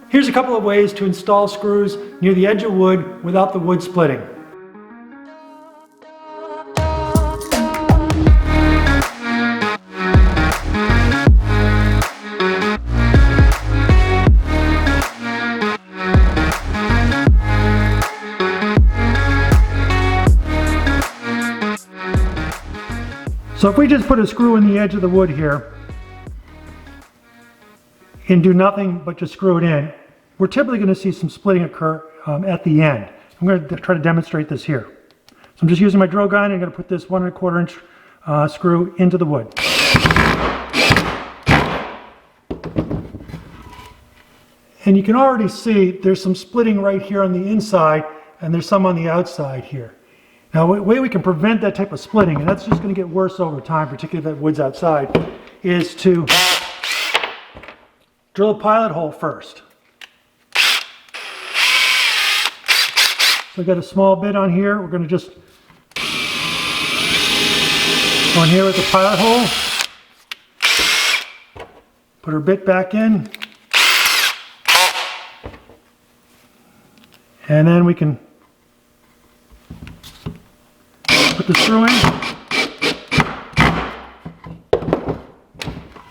Here's a couple of ways to install screws near the edge of wood without the wood splitting. So if we just put a screw in the edge of the wood here and do nothing but just screw it in, we're typically going to see some splitting occur at the end. I'm going to try to demonstrate this here. So I'm just using my drill gun and I'm going to put this 1 1/4 inch screw into the wood. And you can already see there's some splitting right here on the inside and there's some on the outside here. Now, the way we can prevent that type of splitting, and that's just going to get worse over time, particularly if that wood's outside, is to drill a pilot hole first. So I've got a small bit on here. We're going to just go in here with the pilot hole, put our bit back in, and then we can put the screw in,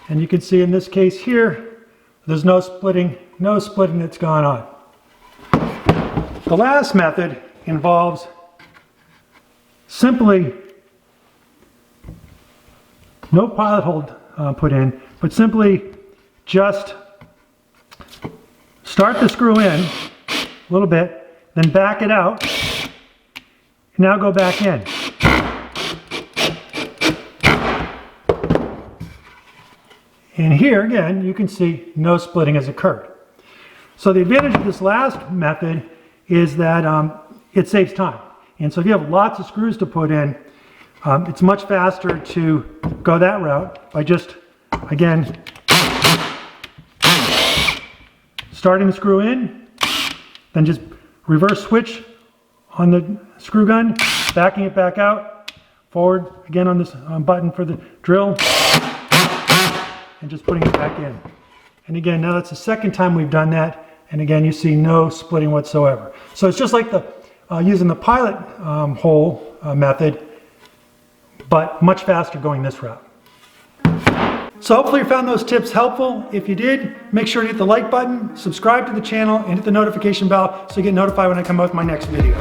and you can see in this case here, there's no splitting that's gone on. The last method involves simply no pilot hole put in, but simply just start the screw in a little bit, then back it out, and now go back in. And here again, you can see no splitting has occurred. So the advantage of this last method is that it saves time. And so if you have lots of screws to put in, it's much faster to go that route by just, again, starting the screw in, then just reverse switch on the screw gun, backing it back out, forward again on this button for the drill, and just putting it back in. And again, now that's the second time we've done that, and again you see no splitting whatsoever. So it's just like the using the pilot hole method, but much faster going this route. So hopefully you found those tips helpful. If you did, make sure to hit the like button, subscribe to the channel, and hit the notification bell so you get notified when I come out with my next video.